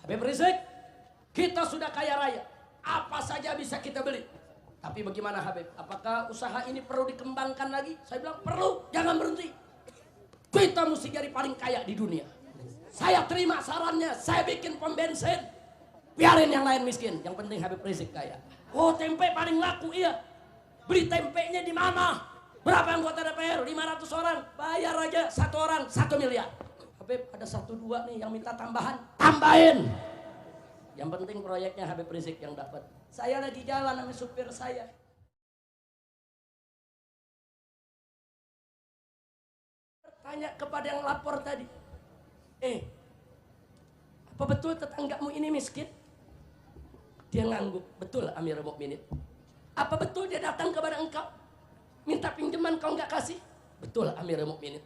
Habib Rizik, kita sudah kaya raya. Apa saja bisa kita beli. Tapi bagaimana Habib? Apakah usaha ini perlu dikembangkan lagi? Saya bilang perlu, jangan berhenti. Kita mesti jadi paling kaya di dunia. Saya terima sarannya, saya bikin pom bensin. Biarin yang lain miskin, yang penting Habib Rizik kaya. Oh, tempe paling laku, iya. Beli tempenya di mana? Berapa anggota DPR? 500 orang. Bayar aja satu orang 1 miliar. Habib ada 1-2 nih yang minta tambahan. Tambahin. Yang penting proyeknya Habib Rizik yang dapat. Saya lagi jalan sama supir saya. Tanya kepada yang lapor tadi. Apa betul tetanggamu ini miskin? Dia ngangguk. Betul Amirul Mukminin. Apa betul dia datang kepada engkau? Minta pinjaman kau nggak kasih? Betul Amirul Mukminin.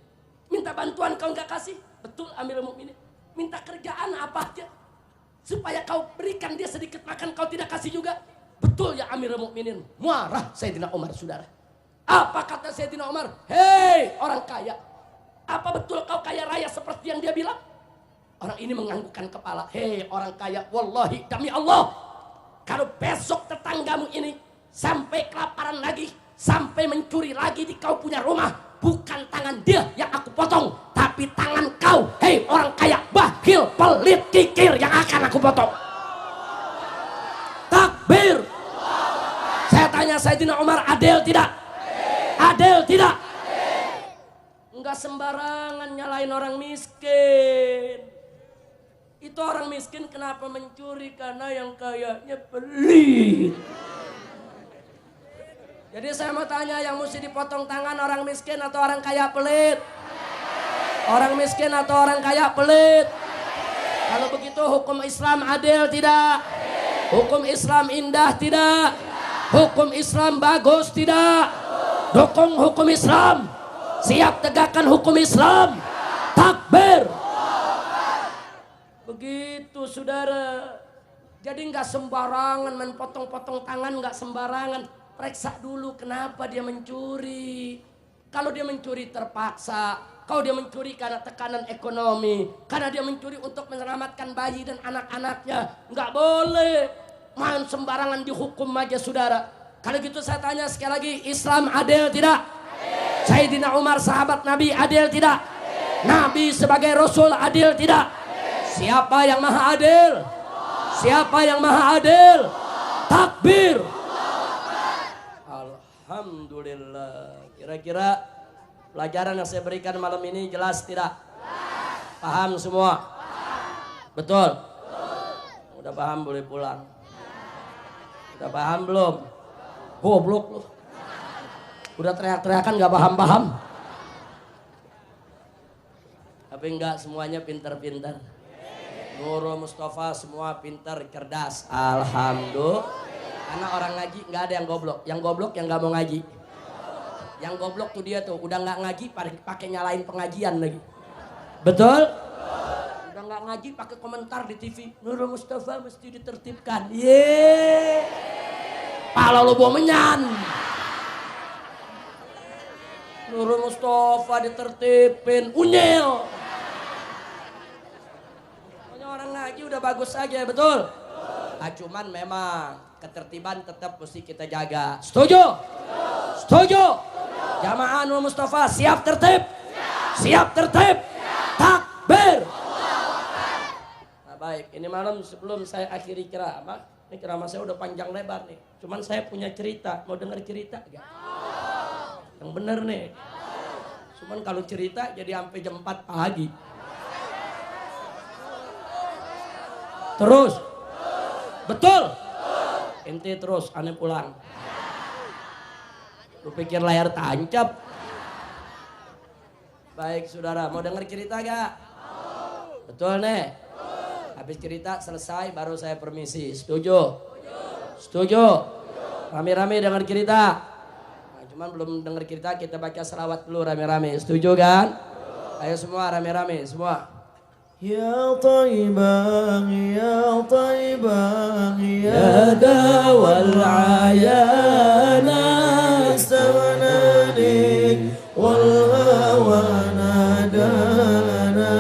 Minta bantuan kau nggak kasih? Betul Amirul Mukminin. Minta kerjaan apa aja? Supaya kau berikan dia sedikit makan kau tidak kasih juga? Betul ya Amirul Mukminin. Marah Sayyidina Umar, saudara. Apa kata Sayyidina Umar? Hei orang kaya. Apa betul kau kaya raya seperti yang dia bilang? Orang ini menganggukkan kepala. Hei orang kaya, wallahi demi Allah. Kalau besok tetanggamu ini sampai kelaparan lagi, sampai mencuri lagi di kau punya rumah, bukan tangan dia yang aku potong, tapi tangan kau, hei orang kaya, bakhil, pelit, kikir yang akan aku potong. Takbir. Saya tanya Sayyidina Umar, adil tidak? Adil tidak? Enggak sembarangan nyalain orang miskin. Itu orang miskin kenapa mencuri? Karena yang kayanya pelit. Jadi saya mau tanya, yang mesti dipotong tangan orang miskin atau orang kaya pelit? Orang miskin atau orang kaya pelit? Kalau begitu hukum Islam adil tidak? Hukum Islam indah tidak? Hukum Islam bagus tidak? Dukung hukum Islam. Siap tegakkan hukum Islam. Takbir. Begitu saudara. Jadi nggak sembarangan main potong-potong tangan, nggak sembarangan. Periksa dulu kenapa dia mencuri. Kalau dia mencuri terpaksa, kalau dia mencuri karena tekanan ekonomi, karena dia mencuri untuk menyelamatkan bayi dan anak-anaknya, nggak boleh main sembarangan dihukum aja saudara. Kalau gitu saya tanya sekali lagi, Islam adil tidak? Adil. Sayyidina Umar sahabat Nabi adil tidak? Adil. Nabi sebagai Rasul adil tidak? Adil. Siapa yang maha adil? Allah. Siapa yang maha adil? Allah. Takbir. Alhamdulillah. Kira-kira pelajaran yang saya berikan malam ini jelas tidak? Jelas. Paham semua? Paham. Betul? Betul. Udah paham boleh pulang. Udah paham belum? Goblok lu. Udah teriak-teriakan gak paham-paham. Tapi enggak semuanya pintar-pintar. Nurul Mustafa semua pintar, cerdas. Alhamdulillah. Karena orang ngaji nggak ada yang goblok. Yang goblok yang nggak mau ngaji. Yang goblok tuh dia tuh udah nggak ngaji pakai nyalain pengajian lagi. Betul? Udah nggak ngaji pakai komentar di TV. Nurul Mustafa mesti ditertibkan. Ye. Pala lo bawa menyan. Nurul Mustafa ditertibin. Unyil. Pokoknya orang ngaji udah bagus aja, betul? Cuman memang ketertiban tetap mesti kita jaga. Setuju? Setuju? Jamaah Nurul Mustafa siap tertib? Siap tertib? Takbir. Nah baik, ini malam sebelum saya akhiri ceramah, ini ceramah saya udah panjang lebar nih. Cuman saya punya cerita, mau dengar cerita gak? Yang bener nih. Cuman kalau cerita jadi sampai jam 4 pagi. Terus? Betul? Ente terus, aneh pulang. Lu pikir layar tancap? Baik saudara, mau denger cerita gak? Betul nih? Habis cerita selesai baru saya permisi. Setuju? Setuju? Rame-rame denger cerita? Nah, cuman belum denger cerita kita baca selawat dulu rame-rame. Setuju kan? Ayo semua rame-rame semua. Ya Taibang, ya Taibang, ya dawal ayana istawanani wal hawa nadana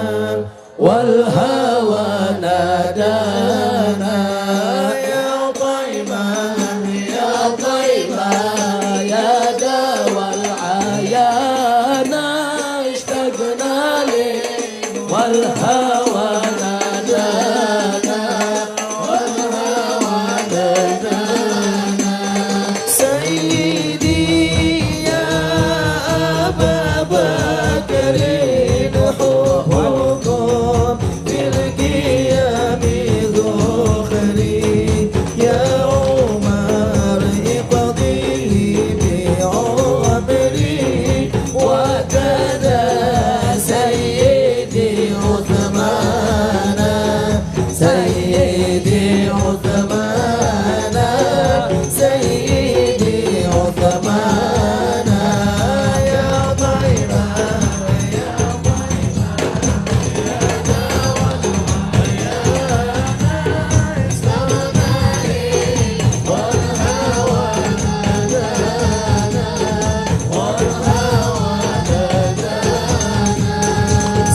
wal hawa nadana دانا يا طيبة يا طيبة يا دوا العيانا اشتقنا لك والهوى نادانا والهوى نادانا سيدي يا أبا بكر حبكم في القيام ذخري يا عمر اقضي بعمري وكذا سيدي عثمان سيدي عثمان سيدي عثمان يا طيبة يا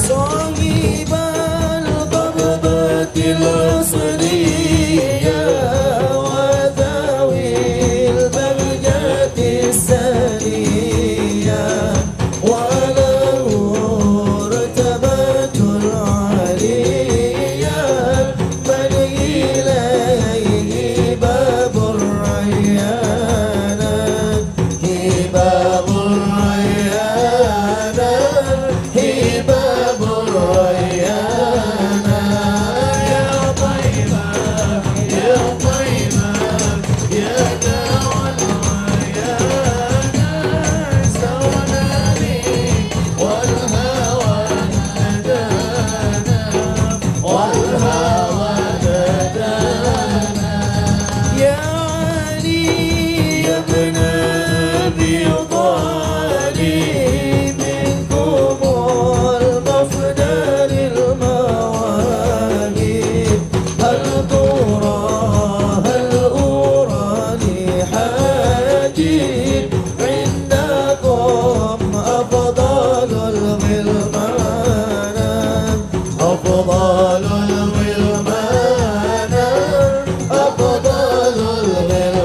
صاحب القبضة العصرية وذوي البهجة السنية وله رتبة عالية من إليه باب الريان باب الريان باب الريان يا طيبة يا طيبة يا دوا الريان سونا لي والهوى نادانا والهوى نادانا يا علي يا ابن أبي طالب منكم المفدى للمواهب هل ترى هل أرى لحاجب عندكم أفضل الغلمان أفضل الغلمان أفضل الغلمان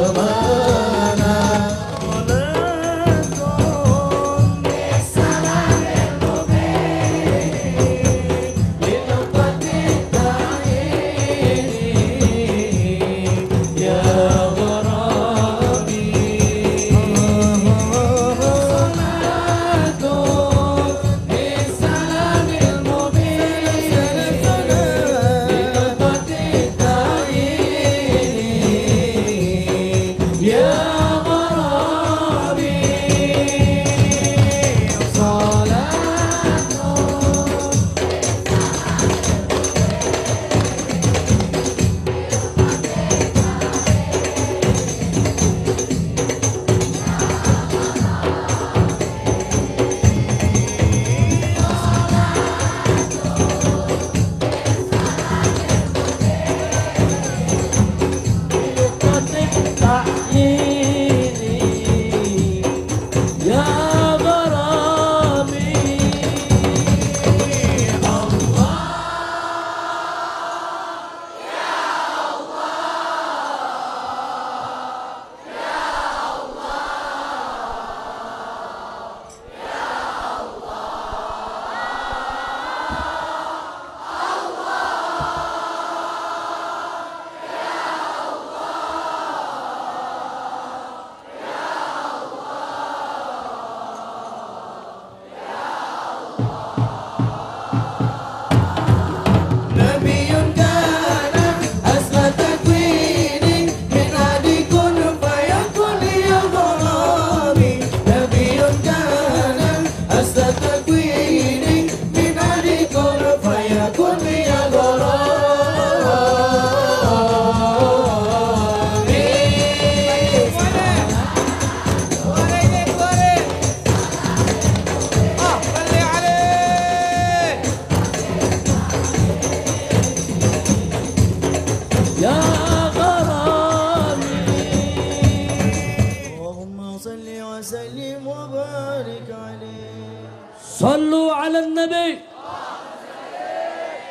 Sallu ala nabi.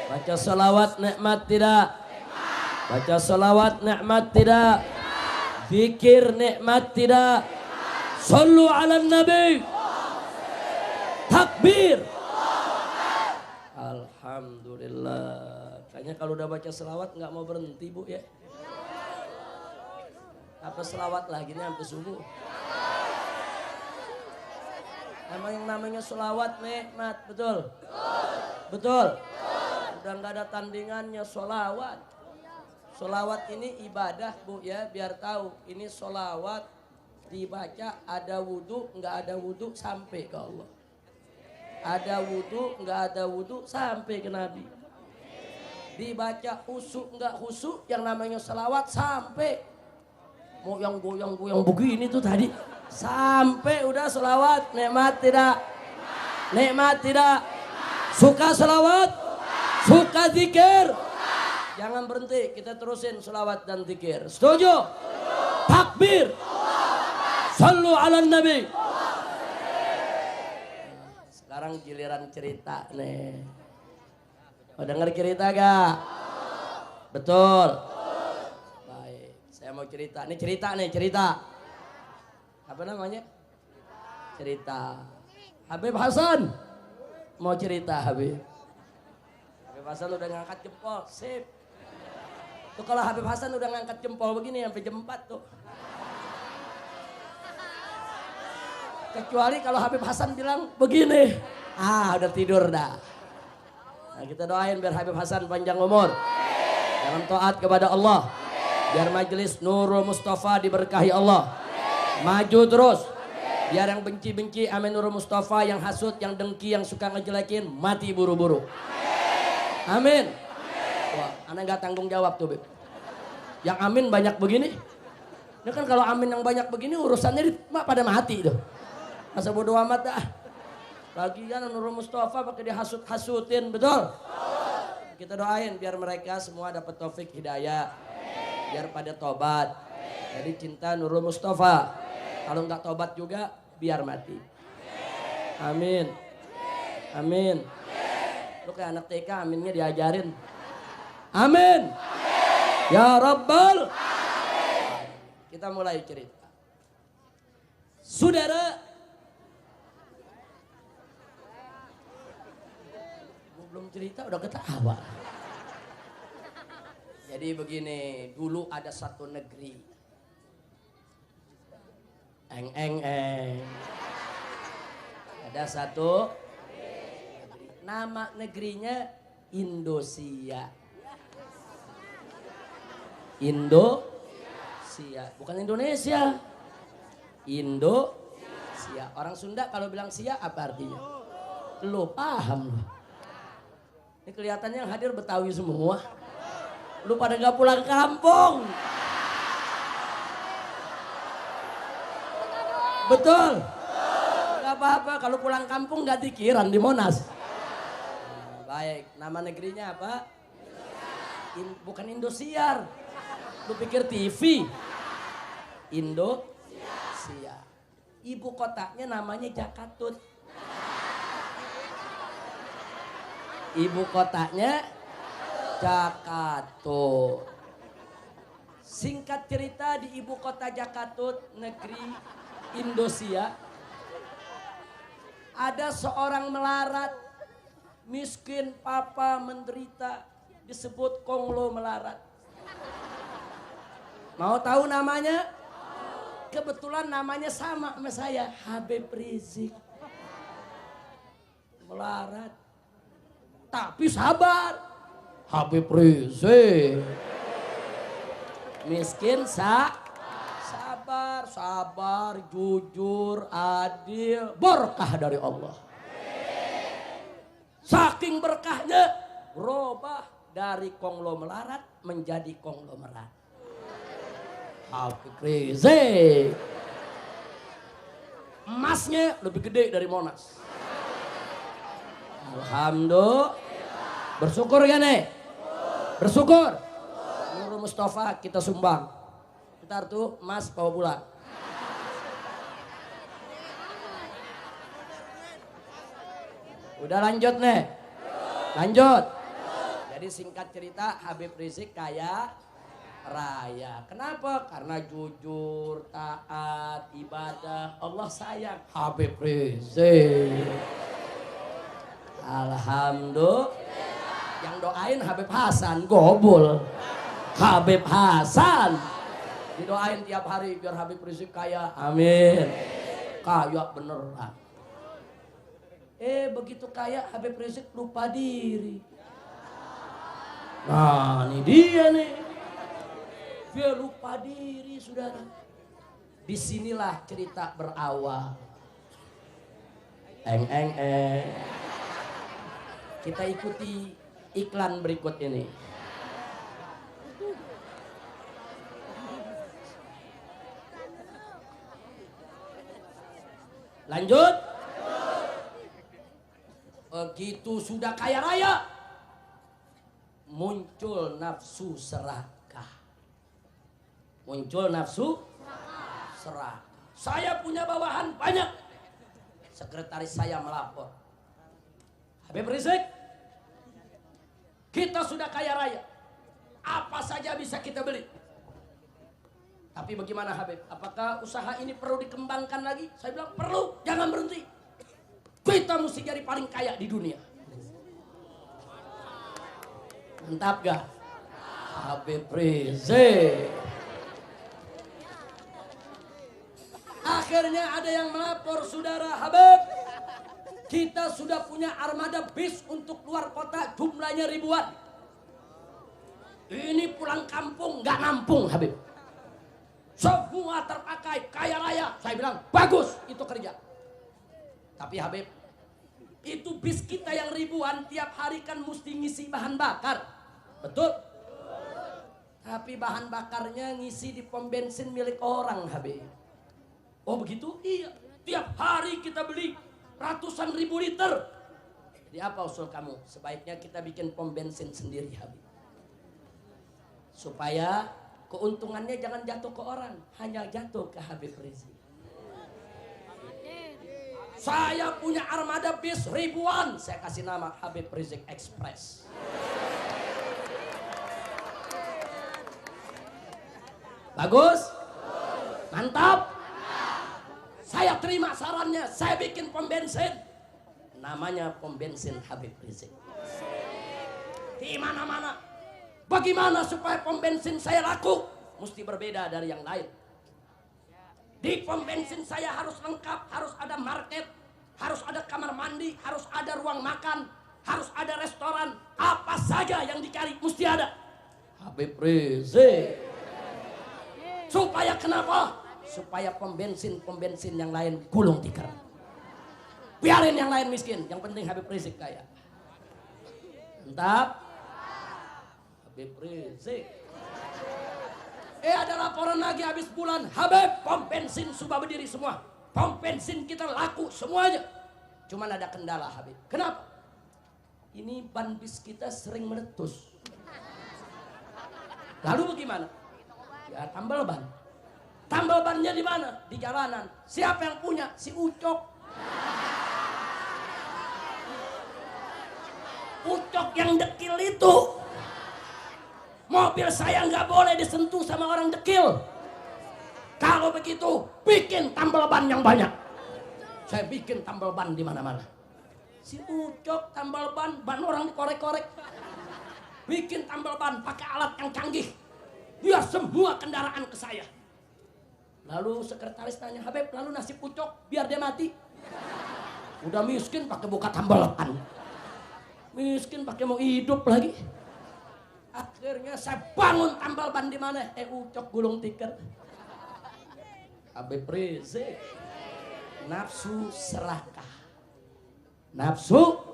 Baca salawat nikmat tidak? Baca salawat nikmat tidak? Zikir nikmat tidak? Sallu ala nabi. Takbir. Alhamdulillah. Kayaknya kalau udah baca selawat nggak mau berhenti bu ya. Apa selawat lagi nih sampai subuh? Emang yang namanya selawat nikmat, betul? Betul? Udah nggak ada tandingannya selawat. Selawat ini ibadah bu ya, biar tahu. Ini selawat dibaca ada wudhu, nggak ada wudhu sampai ke Allah. Ada wudhu, nggak ada wudhu sampai ke Nabi. Dibaca husuk nggak husuk, yang namanya selawat sampai. Mau yang goyang-goyang begini tuh tadi. Sampai udah selawat, nikmat tidak? Nikmat tidak? Suka selawat? Suka zikir? Jangan berhenti, kita terusin selawat dan zikir. Setuju? Takbir. Sallu ala nabi. Sekarang giliran cerita nih. Mau denger cerita gak? Betul. Baik, saya mau cerita. Ini cerita nih, cerita. Apa namanya? Cerita. Habib Hasan. Mau cerita Habib. Habib Hasan udah ngangkat jempol, sip. Tuh kalau Habib Hasan udah ngangkat jempol begini sampai jam 4 tuh. Kecuali kalau Habib Hasan bilang begini. Udah tidur dah. Nah, kita doain biar Habib Hasan panjang umur. Dalam taat kepada Allah. Biar majelis Nurul Mustafa diberkahi Allah. Maju terus. Biar yang benci-benci amin Nurul Mustafa, yang hasut, yang dengki, yang suka ngejelekin mati buru-buru. Amin. Wah, anak gak tanggung jawab tuh, Beb. Yang amin banyak begini. Ini kan kalau amin yang banyak begini urusannya pada mati tuh. Masa bodo amat dah. Lagian Nurul Mustafa pakai dihasut-hasutin, betul? Kita doain biar mereka semua dapat taufik hidayah. Biar pada tobat. Jadi cinta Nurul Mustafa. Kalau nggak tobat juga biar mati. Amin. Amin. Lu kayak anak TK aminnya diajarin. Amin. Ya Rabbal. Kita mulai cerita. Saudara, belum cerita udah ketawa. Jadi begini, dulu ada satu negeri. Eng. Ada satu negeri. Nama negerinya Indonesia. Indonesia, bukan Indonesia. Indonesia. Orang Sunda kalau bilang sia apa artinya? Lu paham lu. Ini kelihatannya yang hadir Betawi semua. Lu pada gak pulang kampung. Betul. Gak apa-apa kalau pulang kampung gak dikiran di Monas. Baik, nama negerinya apa? Bukan Indosiar. Lu pikir TV? Indonesia. Ibu kotanya namanya Jakatut. Ibu kotanya Jakatut. Singkat cerita, di ibu kota Jakatut, negeri Indonesia, ada seorang melarat, miskin, papa, menderita, disebut konglomerat. Mau tahu namanya? Kebetulan namanya sama saya, Habib Rizik. Melarat. Tapi sabar. Habib Rizik. Miskin sabar, jujur, adil, berkah dari Allah. Saking berkahnya, berubah dari konglomerat menjadi konglomerat. Habib Rizik. Emasnya lebih gede dari Monas. Alhamdulillah. Bersyukur gak nih? Bersyukur. Nurul Mustafa kita sumbang. Ntar tuh emas bawa pulang. Udah lanjut nih. Lanjut. Jadi singkat cerita, Habib Rizik kaya raya. Kenapa? Karena jujur, taat, ibadah, Allah sayang. Habib Rizik. Alhamdulillah. Yang doain Habib Hasan, gobul. Habib Hasan. Didoain tiap hari biar Habib Rizik kaya. Amin. Kaya beneran. Begitu kaya Habib Rizik lupa diri. Nah ini dia nih. Dia lupa diri saudara. Disinilah cerita berawal. Kita ikuti iklan berikut ini. Lanjut. Begitu sudah kaya raya, muncul nafsu serakah. Muncul nafsu serakah. Saya punya bawahan banyak. Sekretaris saya melapor. Habib Rizik, kita sudah kaya raya. Apa saja bisa kita beli. Tapi bagaimana Habib? Apakah usaha ini perlu dikembangkan lagi? Saya bilang perlu, jangan berhenti. Kita mesti jadi paling kaya di dunia. Mantap gak? Habib Rizik. Akhirnya ada yang melapor, saudara Habib. Kita sudah punya armada bis untuk luar kota, jumlahnya ribuan. Ini pulang kampung gak nampung Habib. Semua terpakai, kaya raya. Saya bilang, bagus itu kerja. Tapi Habib, itu bis kita yang ribuan tiap hari kan mesti ngisi bahan bakar. Betul? Tapi bahan bakarnya ngisi di pom bensin milik orang Habib. Oh begitu? Iya. Tiap hari kita beli ratusan ribu liter. Jadi apa usul kamu? Sebaiknya kita bikin pom bensin sendiri Habib. Supaya keuntungannya jangan jatuh ke orang, hanya jatuh ke Habib Rizik. Saya punya armada bis ribuan, saya kasih nama Habib Rizik Express. Bagus? Mantap? Saya terima sarannya, saya bikin pom bensin. Namanya pom bensin Habib Rizik. Di mana-mana. Bagaimana supaya pom bensin saya laku? Mesti berbeda dari yang lain. Di pom bensin saya harus lengkap, harus ada market, harus ada kamar mandi, harus ada ruang makan, harus ada restoran. Apa saja yang dicari mesti ada. Habib Rizik. Supaya kenapa? Supaya pom bensin yang lain gulung tikar. Biarin yang lain miskin, yang penting Habib Rizik kaya. Mantap. Habib Rizik. Ada laporan lagi habis bulan. Habib, pom bensin sudah berdiri semua. Pom bensin kita laku semuanya. Cuman ada kendala Habib. Kenapa? Ini ban bis kita sering meletus. Lalu bagaimana? Ya tambal ban. Tambal bannya di mana? Di jalanan. Siapa yang punya? Si Ucok. Ucok yang dekil itu. Mobil saya nggak boleh disentuh sama orang dekil. Kalau begitu, bikin tambal ban yang banyak. Saya bikin tambal ban di mana-mana. Si Ucok tambal ban orang dikorek-korek. Bikin tambal ban pakai alat yang canggih. Biar semua kendaraan ke saya. Lalu sekretaris tanya, Habib, lalu nasib Ucok biar dia mati. Udah miskin pakai buka tambal ban. Miskin pakai mau hidup lagi. Akhirnya saya bangun tambal ban di mana? Ucok gulung tikar. Habib Rizik. Nafsu serakah. Nafsu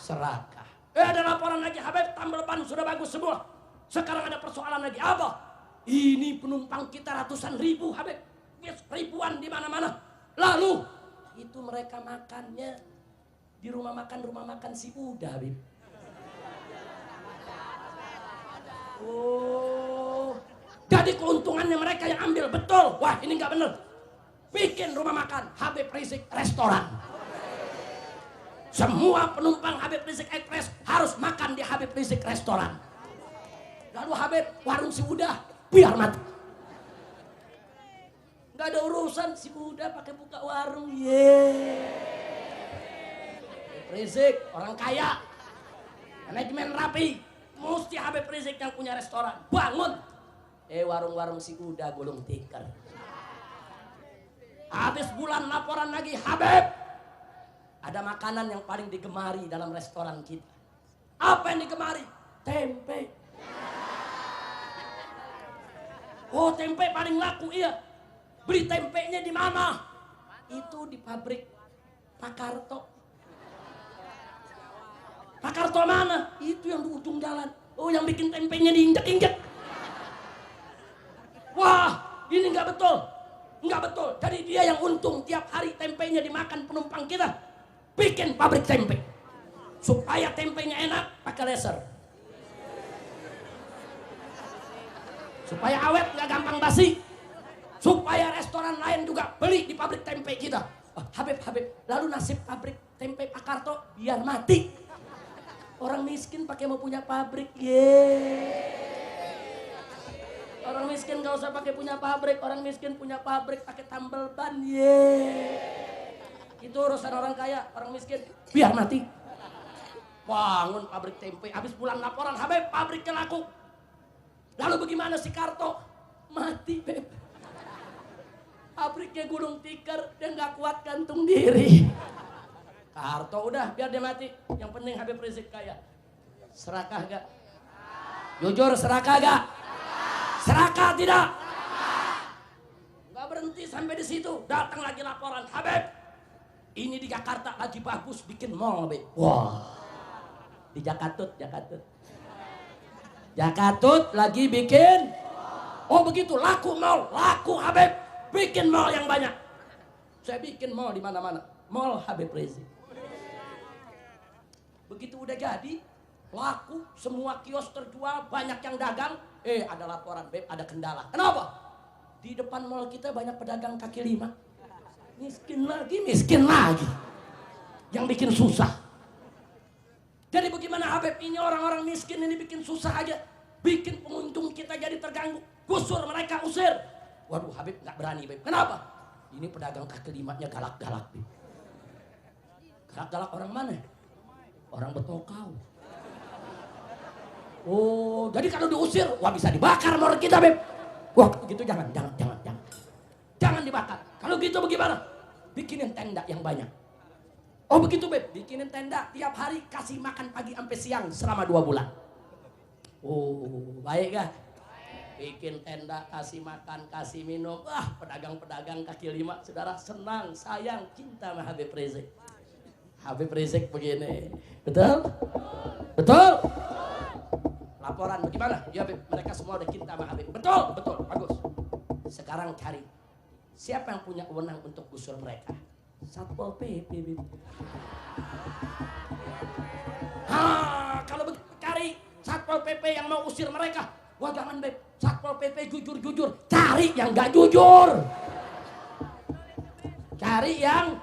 serakah. Ada laporan lagi, Habib, tambal ban sudah bagus semua. Sekarang ada persoalan lagi. Apa? Ini penumpang kita ratusan ribu, Habib. Ribuan di mana-mana. Lalu itu mereka makannya di rumah makan si Uda, Habib. Oh, jadi keuntungannya mereka yang ambil, betul. Wah, ini nggak bener. Bikin rumah makan Habib Rizik restoran. Semua penumpang Habib Rizik Express harus makan di Habib Rizik restoran. Lalu Habib, warung si Udah, biar mati. Gak ada urusan, si Udah pakai buka warung. Rizik, orang kaya. Manajemen rapi. Mesti Habib Rizik yang punya restoran. Bangun. Warung-warung si Udah gulung tikar. Habis bulan laporan lagi, Habib. Ada makanan yang paling digemari dalam restoran kita. Apa yang digemari? Tempe. Oh, tempe paling laku, iya. Beli tempenya di mana? Itu di pabrik Pak Karto. Pak Karto mana? Itu yang di ujung jalan. Oh, yang bikin tempenya diinjek-injek. Wah, ini nggak betul. Nggak betul. Jadi dia yang untung tiap hari tempenya dimakan penumpang kita. Bikin pabrik tempe. Supaya tempenya enak, pakai laser. Supaya awet, nggak gampang basi. Supaya restoran lain juga beli di pabrik tempe kita. Habib. Lalu nasib pabrik tempe Pak Karto biar mati. Orang miskin pakai mau punya pabrik. Orang miskin gak usah pakai punya pabrik. Orang miskin punya pabrik pakai tambal ban. Itu urusan orang kaya. Orang miskin biar mati. Bangun pabrik tempe. Habis pulang laporan, Habib, pabriknya laku. Lalu bagaimana si Karto? Mati, Beb. Pabriknya gulung tikar, dia gak kuat gantung diri. Karto udah, biar dia mati. Yang penting Habib Rizik kaya. Serakah gak? Jujur, serakah gak? Serakah tidak? Gak berhenti sampai di situ. Datang lagi laporan, Habib. Ini di Jakarta lagi bagus bikin mall, Beb. Wah. Di Jakatut. Jakatut lagi bikin. Oh begitu, laku mall, laku Habib. Bikin mall yang banyak. Saya bikin mall di mana-mana. Mall Habib Rizik. Begitu udah jadi, laku, semua kios terjual, banyak yang dagang. Ada laporan, Beb, ada kendala. Kenapa? Di depan mall kita banyak pedagang kaki lima. Miskin lagi. Yang bikin susah. Jadi bagaimana Habib ini orang-orang miskin ini bikin susah aja. Bikin pengunjung kita jadi terganggu. Gusur mereka, usir. Waduh, Habib gak berani, Beb. Kenapa? Ini pedagang kaki limanya galak-galak, Beb. Galak-galak orang mana? Orang Betokau. Oh, jadi kalau diusir, wah bisa dibakar motor kita, Beb. Wah, gitu jangan. Jangan dibakar. Kalau gitu bagaimana? Bikinin tenda yang banyak. Oh begitu, Beb, bikinin tenda tiap hari, kasih makan pagi sampai siang selama 2 bulan. Oh, baik gak? Bikin tenda, kasih makan, kasih minum. Pedagang-pedagang kaki lima, saudara senang, sayang, cinta sama Habib Rizik. Habib Rizik begini. Betul? Betul? Laporan bagaimana? Ya, Beb, mereka semua udah cinta sama Habib. Betul, bagus. Sekarang cari siapa yang punya wewenang untuk gusur mereka. Satpol PP, Beb. Kalau begitu cari Satpol PP yang mau usir mereka. Wah jangan, Beb, Satpol PP jujur-jujur. Cari yang gak jujur. Cari yang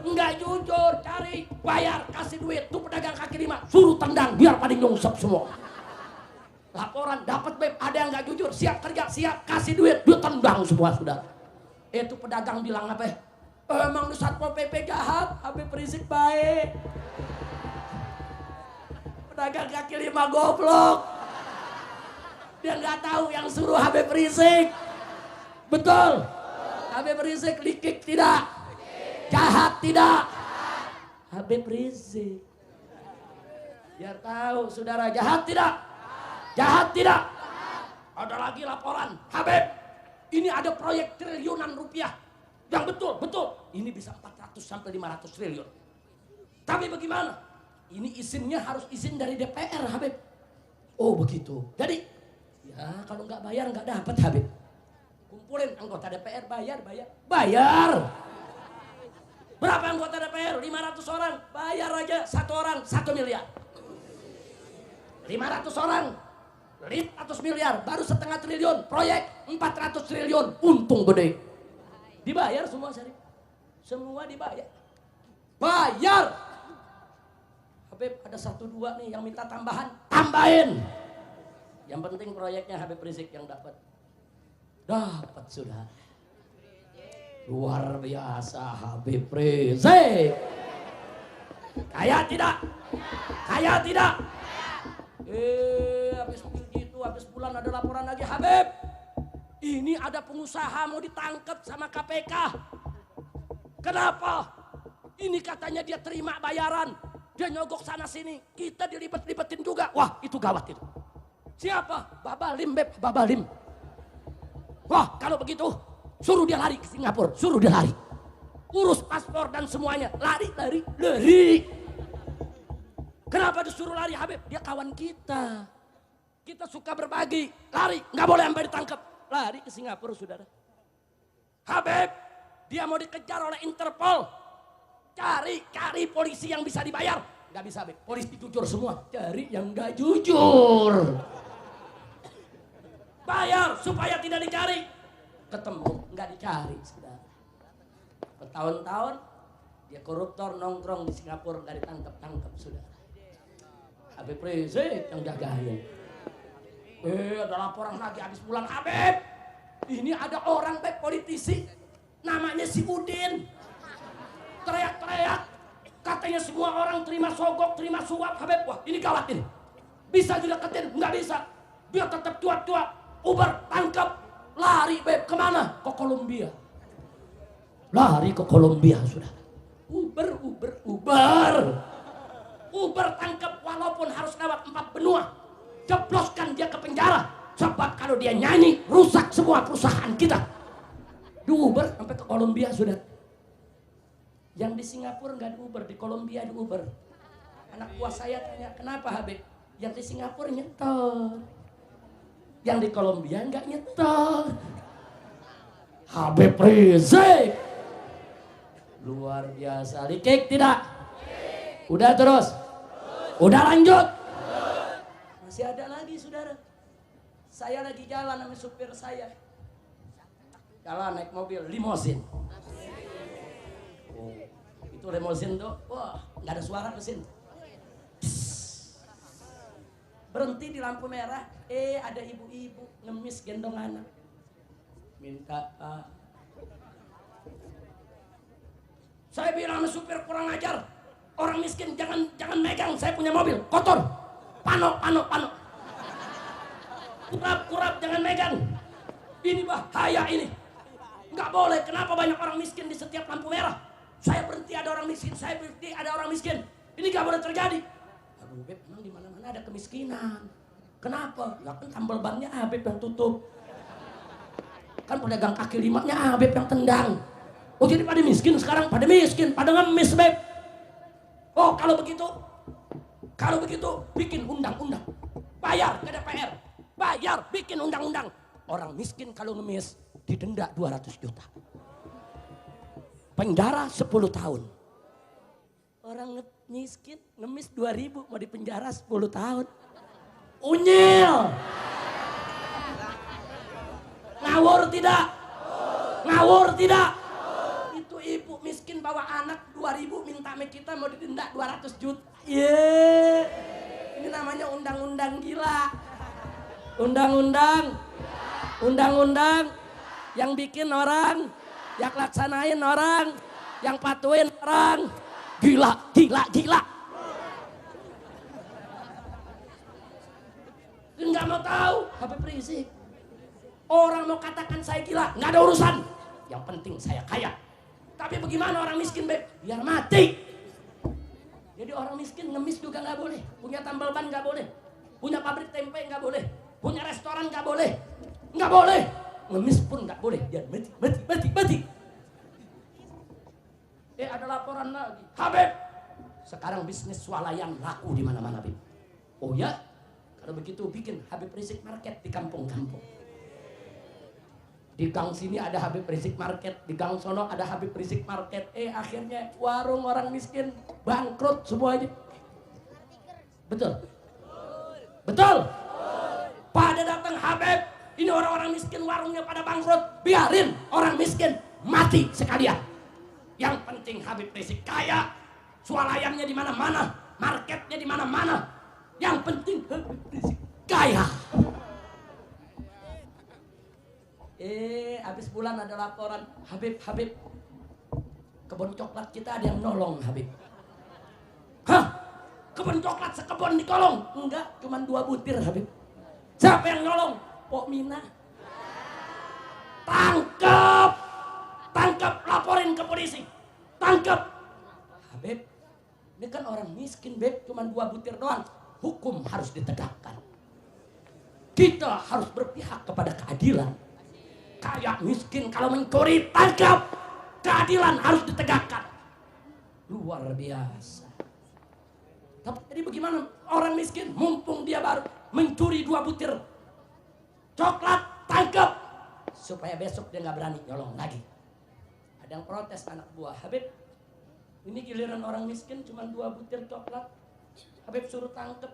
gak jujur. Cari, bayar, kasih duit. Tuh pedagang kaki lima, suruh tendang biar pada nyungsep semua. Laporan dapat, Beb, ada yang gak jujur. Siap kerja, siap, kasih duit, dia tendang semua, sudah. Itu pedagang bilang apa? Emang Satpol PP jahat, Habib Rizik baik. Pedagang kaki lima goblok. Dia nggak tahu yang suruh Habib Rizik. Betul. Habib Rizik likik tidak. Jahat tidak. Habib Rizik. Biar tahu saudara, jahat tidak. Jahat tidak. Ada lagi laporan, Habib. Ini ada proyek triliunan rupiah. Yang betul. Ini bisa 400 sampai 500 triliun. Tapi bagaimana? Ini izinnya harus izin dari DPR, Habib. Oh begitu. Jadi, ya kalau nggak bayar nggak dapat, Habib. Kumpulin anggota DPR, bayar. Berapa anggota DPR? 500 orang. Bayar aja 1 orang 1 miliar. 500 orang 500 miliar, baru setengah triliun. Proyek 400 triliun, untung gede. Dibayar semua, Syarif. Semua dibayar. Bayar. Habib, ada 1-2 nih yang minta tambahan. Tambahin. Yang penting proyeknya Habib Rizik yang dapat. Dapat sudah. Luar biasa Habib Rizik. Kaya tidak? Kaya tidak? Habis begitu, habis bulan ada laporan lagi, Habib. Ini ada pengusaha mau ditangkap sama KPK. Kenapa? Ini katanya dia terima bayaran. Dia nyogok sana sini. Kita dilibet-libetin juga. Wah, itu gawat itu. Siapa? Babalim, Beb. Babalim. Wah, kalau begitu suruh dia lari ke Singapura. Suruh dia lari. Urus paspor dan semuanya. Lari, lari, lari. Kenapa disuruh lari, Habib? Dia kawan kita. Kita suka berbagi. Lari, nggak boleh sampai ditangkap. Lari ke Singapura, saudara. Habib, dia mau dikejar oleh Interpol. Cari polisi yang bisa dibayar. Nggak bisa, Habib. Polisi jujur semua. Cari yang nggak jujur. Bayar supaya tidak dicari. Ketemu, nggak dicari, saudara. Bertahun-tahun dia koruptor nongkrong di Singapura, nggak ditangkap, saudara. Habib Rizik yang jagain. Ada laporan lagi habis bulan, Habib. Ini ada orang baik politisi, namanya si Udin. Teriak-teriak, katanya semua orang terima sogok, terima suap, Habib. Wah, ini gawat ini. Bisa dideketin? Nggak bisa. Dia tetap cuat-cuat. Uber, tangkap. Lari, Beb. Kemana? Ke Kolombia. Lari ke Kolombia, sudah. Uber. Uber tangkap walaupun harus lewat 4 benua. Jebloskan dia ke penjara. Sebab kalau dia nyanyi, rusak semua perusahaan kita. Di Uber sampai ke Kolombia, sudah. Yang di Singapura nggak di Uber, di Kolombia di Uber. Anak buah saya tanya, kenapa Habib? Yang di Singapura nyetor. Yang di Kolombia nggak nyetor. Habib Rizik. Luar biasa. Dikik tidak? Udah terus? Udah lanjut? Masih ada lagi, saudara. Saya lagi jalan sama supir saya. Jalan naik mobil, limosin. Oh, itu limosin tuh, wah, nggak ada suara mesin. Berhenti di lampu merah, ada ibu-ibu ngemis gendong anak. Minta, saya bilang sama supir kurang ajar. Orang miskin jangan megang, saya punya mobil, kotor. Pano. Kurap, jangan megang. Ini bahaya ini. Nggak boleh, kenapa banyak orang miskin di setiap lampu merah? Saya berhenti ada orang miskin, saya berhenti ada orang miskin. Ini nggak boleh terjadi. Aduh, Beb, emang di mana-mana ada kemiskinan. Kenapa? Ya kan tambal bannya Habib yang tutup. Kan pedagang kaki limanya Habib yang tendang. Oh, jadi pada miskin sekarang, pada miskin, pada ngemis, Beb. Oh, kalau begitu bikin undang-undang. Bayar ke DPR. Bayar, bikin undang-undang. Orang miskin kalau ngemis didenda 200 juta. Penjara 10 tahun. Orang miskin ngemis 2.000 mau dipenjara 10 tahun. Unyil. Ngawur tidak? Ngawur tidak? Itu ibu miskin bawa anak 2.000 minta sama kita mau didenda 200 juta. Yeay. Ini namanya undang-undang gila. Undang-undang yang bikin orang, yang laksanain orang, yang patuhin orang. Gila. Nggak mau tahu Habib Rizik. Orang mau katakan saya gila, nggak ada urusan. Yang penting saya kaya. Tapi bagaimana orang miskin, Beb? Biar mati. Jadi orang miskin ngemis juga nggak boleh. Punya tambal ban nggak boleh. Punya pabrik tempe nggak boleh. Punya restoran nggak boleh. Nggak boleh. Ngemis pun nggak boleh. Biar mati. Ada laporan lagi. Habib, sekarang bisnis swalayan laku di mana-mana, Beb. Oh ya? Kalau begitu bikin Habib Rizik Market di kampung-kampung. Di gang sini ada Habib Rizik Market, di gang sono ada Habib Rizik Market. Akhirnya warung orang miskin bangkrut semuanya. Betul? Pada datang Habib, ini orang-orang miskin warungnya pada bangkrut. Biarin orang miskin mati sekalian. Yang penting Habib Rizik kaya, swalayannya di mana-mana, marketnya di mana-mana. Yang penting Habib Rizik kaya. Habis bulan ada laporan, Habib, kebun coklat kita ada yang nolong, Habib. Hah? Kebun coklat sekebun dikolong? Enggak, cuma 2 butir, Habib. Siapa yang nolong? Pok Mina. Tangkap, laporin ke polisi. Tangkap. Habib, ini kan orang miskin, Beb, cuma 2 butir doang. Hukum harus ditegakkan. Kita harus berpihak kepada keadilan. Kayak miskin kalau mencuri, tangkap. Keadilan harus ditegakkan. Luar biasa. Tapi jadi bagaimana orang miskin mumpung dia baru mencuri 2 butir coklat, tangkap. Supaya besok dia nggak berani nyolong lagi. Ada yang protes anak buah, Habib, ini giliran orang miskin cuma 2 butir coklat, Habib suruh tangkep.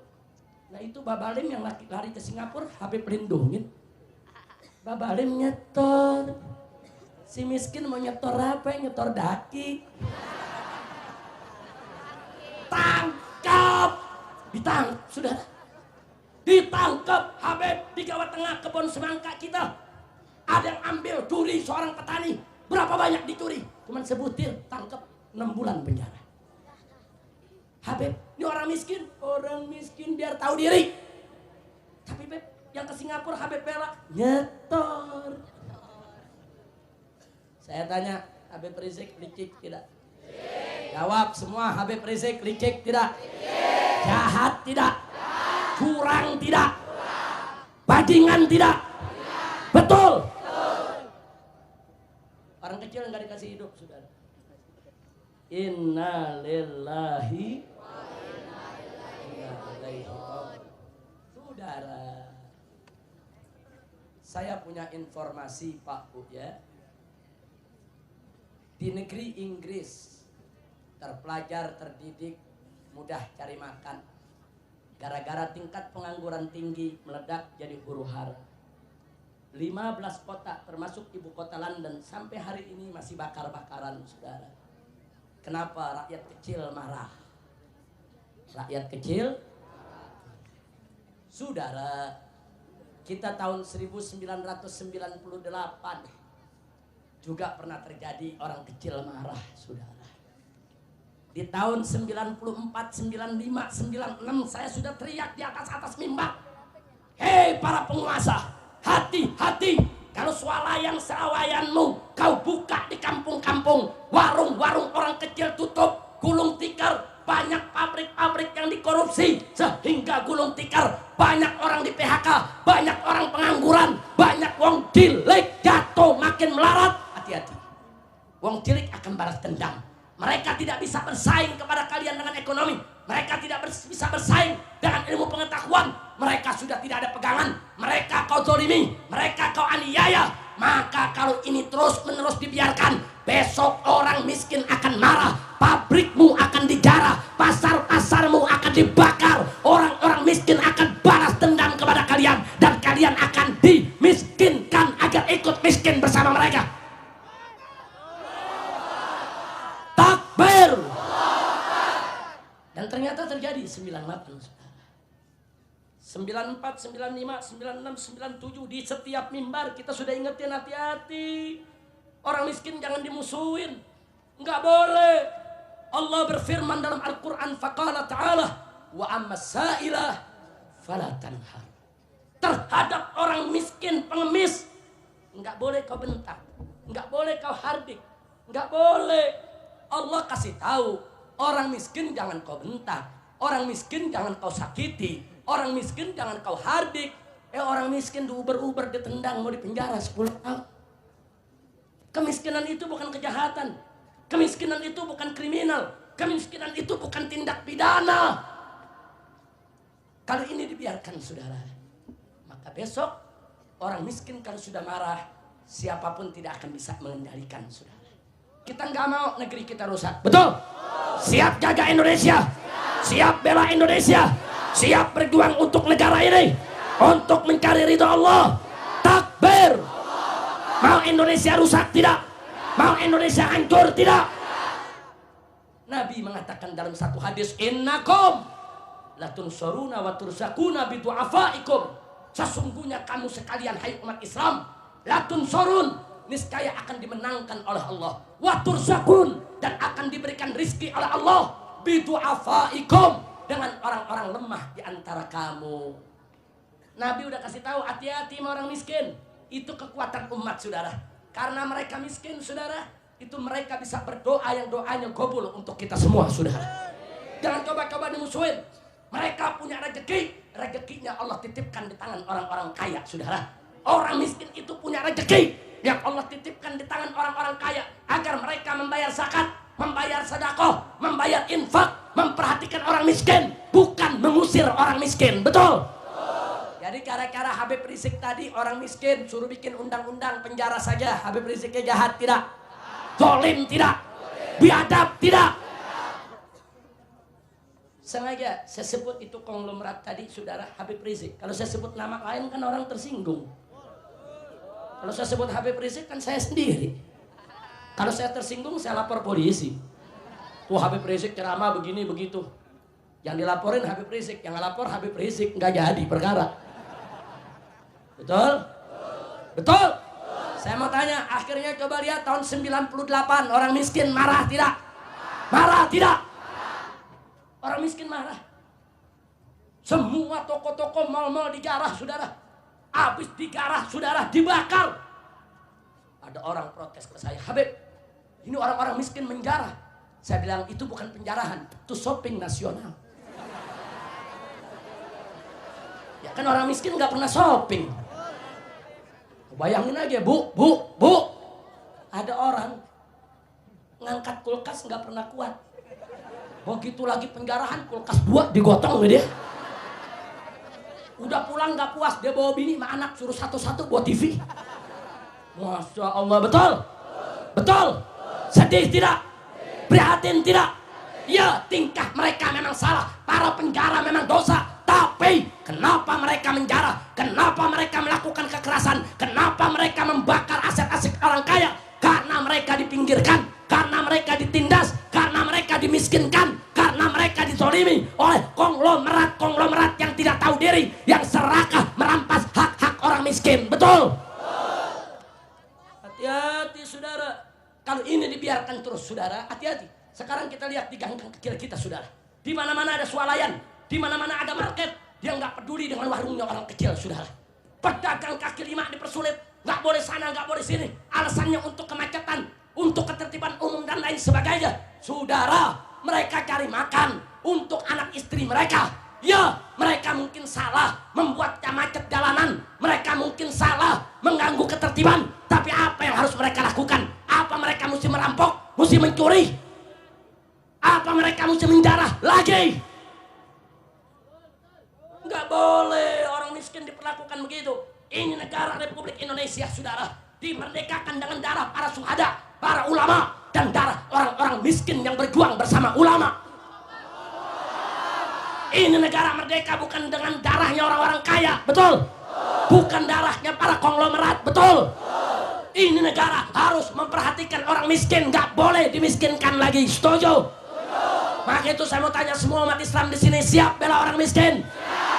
Nah itu Babalim yang lari ke Singapura, Habib lindungin. Babalim nyetor. Si miskin mau nyetor apa? Nyetor daki. Tangkap. Ditangkap, sudah. Ditangkap Habib di Jawa Tengah, kebun semangka kita. Ada yang ambil curi seorang petani. Berapa banyak dicuri? Cuman sebutir, tangkap 6 bulan penjara. Habib, ini orang miskin biar tahu diri. Tapi Beb, yang ke Singapura Habib bela nyetor. Saya tanya, Habib Rizik licik tidak? Jawab semua, Habib Rizik licik tidak? Jahat tidak? Curang tidak? Bajingan tidak? Betul? Orang kecil nggak dikasih hidup, saudara. Inna lillahi wa inna ilaihi raji'un. Saudara, saya punya informasi Pak Bu ya. Di negeri Inggris, terpelajar, terdidik, mudah cari makan. Gara-gara tingkat pengangguran tinggi meledak jadi huru hara. 15 kota termasuk ibu kota London sampai hari ini masih bakar-bakaran, saudara. Kenapa rakyat kecil marah? Rakyat kecil, saudara, kita tahun 1998 juga pernah terjadi orang kecil marah, saudara. Di tahun 94, 95, 96 saya sudah teriak di atas mimbar. Hei para penguasa, hati-hati kalau swalayan serawayanmu kau buka di kampung-kampung, warung-warung orang kecil tutup, gulung tikar, banyak pabrik-pabrik yang dikorupsi sehingga gulung tikar banyak orang di PHK, banyak orang pengangguran, banyak wong cilik jatuh makin melarat. Hati-hati, wong cilik akan balas dendam. Mereka tidak bisa bersaing kepada kalian dengan ekonomi. Mereka tidak bisa bersaing dengan ilmu pengetahuan. Mereka sudah tidak ada pegangan. Mereka kau zolimi, mereka kau aniaya. Maka kalau ini terus-menerus dibiarkan, besok orang miskin akan marah. Pabrikmu akan dijarah, pasar-pasarmu akan dibakar. Orang-orang miskin akan balas dendam kepada kalian. Dan kalian akan dimiskinkan agar ikut miskin bersama mereka. Takbir. Dan ternyata terjadi 98. 94, 95, 96, 97 di setiap mimbar kita sudah ingetin, hati-hati. Orang miskin jangan dimusuhin. Enggak boleh. Allah berfirman dalam Al-Quran, faqala ta'ala wa amma sa'ilah fala tanhar. Terhadap orang miskin pengemis, enggak boleh kau bentak, enggak boleh kau hardik, enggak boleh. Allah kasih tahu, orang miskin jangan kau bentak, orang miskin jangan kau sakiti, orang miskin jangan kau hardik. Orang miskin diuber-uber, ditendang, mau dipenjara 10 tahun. Kemiskinan itu bukan kejahatan, kemiskinan itu bukan kriminal, kemiskinan itu bukan tindak pidana. Kalau ini dibiarkan, saudara, maka besok orang miskin kalau sudah marah, siapapun tidak akan bisa mengendalikan, saudara. Kita nggak mau negeri kita rusak, betul? Siap jaga Indonesia, siap bela Indonesia, siap berjuang untuk negara ini, untuk mencari ridho Allah. Takbir. Mau Indonesia rusak tidak? Mau Indonesia hancur tidak? Nabi mengatakan dalam satu hadis, innakum latunsuruna wa tursakuna bidu'afaikum. Sesungguhnya kamu sekalian, hai umat Islam, latun sorun, niscaya akan dimenangkan oleh Allah. Waturzakun, dan akan diberikan rizki oleh Allah. Bidu'afaikum, dengan orang-orang lemah di antara kamu. Nabi udah kasih tahu, hati-hati sama orang miskin. Itu kekuatan umat, saudara. Karena mereka miskin, saudara, itu mereka bisa berdoa yang doanya gobul untuk kita semua, saudara. Jangan coba-coba dimusuhin. Mereka punya rezeki, rezekinya Allah titipkan di tangan orang-orang kaya, saudara. Orang miskin itu punya rezeki yang Allah titipkan di tangan orang-orang kaya, agar mereka membayar zakat, membayar sedekah, membayar infak, memperhatikan orang miskin, bukan mengusir orang miskin. Betul? Jadi gara-gara Habib Rizik tadi orang miskin suruh bikin undang-undang penjara saja. Habib Riziknya jahat tidak? Zolim tidak? Biadab tidak? Sengaja saya sebut itu konglomerat tadi, saudara, Habib Rizik. Kalau saya sebut nama lain kan orang tersinggung. Kalau saya sebut Habib Rizik kan saya sendiri. Kalau saya tersinggung saya lapor polisi. Tuh Habib Rizik ceramah begini begitu. Yang dilaporin Habib Rizik, yang ngelapor Habib Rizik, nggak jadi perkara. Betul? Betul? Saya mau tanya, akhirnya coba lihat tahun 98 orang miskin marah tidak? Marah tidak? Orang miskin marah. Semua toko-toko mal-mal digarah, saudara. Habis digarah, saudara, dibakar. Ada orang protes ke saya, Habib, ini orang-orang miskin menjarah. Saya bilang, itu bukan penjarahan, itu shopping nasional. Ya kan orang miskin nggak pernah shopping. Bayangin aja, bu. Ada orang ngangkat kulkas nggak pernah kuat. Begitu lagi penjarahan, kulkas buat digotong dia. Udah pulang nggak puas, dia bawa bini sama anak, suruh satu-satu buat TV. Masya Allah, betul? Betul? Sedih tidak? Prihatin tidak? Ya, tingkah mereka memang salah. Para penjara memang dosa. Tapi kenapa mereka menjara? Kenapa mereka melakukan kekerasan? Kenapa mereka membakar aset-aset orang kaya? Karena mereka dipinggirkan, karena mereka ditindas, karena mereka dimiskinkan, karena mereka dizolimi oleh konglomerat yang tidak tahu diri, yang serakah merampas hak-hak orang miskin. Betul? Hati-hati, saudara. Kalau ini dibiarkan terus, saudara, hati-hati. Sekarang kita lihat di gang kecil kita, saudara. Di mana-mana ada swalayan, di mana-mana ada market, dia nggak peduli dengan warungnya orang kecil, saudara. Pedagang kaki lima dipersulit, nggak boleh sana, nggak boleh sini. Alasannya untuk kemacetan, untuk ketertiban umum dan lain sebagainya. Saudara, mereka cari makan untuk anak istri mereka. Ya, mereka mungkin salah membuat macet jalanan, mereka mungkin salah mengganggu ketertiban. Tapi apa yang harus mereka lakukan? Apa mereka mesti merampok, mesti mencuri? Apa mereka mesti menjarah lagi? Nggak boleh orang miskin diperlakukan begitu. Ini negara Republik Indonesia, saudara. Dimerdekakan dengan darah para syuhada, para ulama, dan darah orang-orang miskin yang berjuang bersama ulama. Ini negara merdeka bukan dengan darahnya orang-orang kaya, betul? Bukan darahnya para konglomerat, betul? Ini negara harus memperhatikan orang miskin, nggak boleh dimiskinkan lagi, setuju? Maka itu saya mau tanya semua umat Islam di sini, siap bela orang miskin?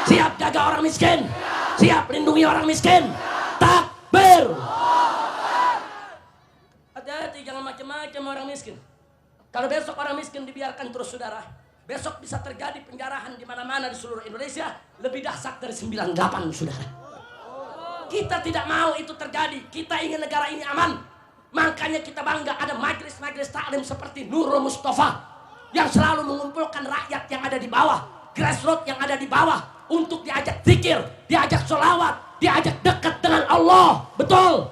Siap jaga orang miskin? Siap lindungi orang miskin? Takbir! Hati-hati, jangan macam-macam orang miskin. Kalau besok orang miskin dibiarkan terus, saudara, besok bisa terjadi penjarahan di mana-mana di seluruh Indonesia lebih dahsyat dari 98, saudara. Kita tidak mau itu terjadi. Kita ingin negara ini aman. Makanya kita bangga ada majelis-majelis taklim seperti Nurul Mustafa yang selalu mengumpulkan rakyat yang ada di bawah, grassroots yang ada di bawah, untuk diajak zikir, diajak sholawat, diajak dekat dengan Allah. Betul?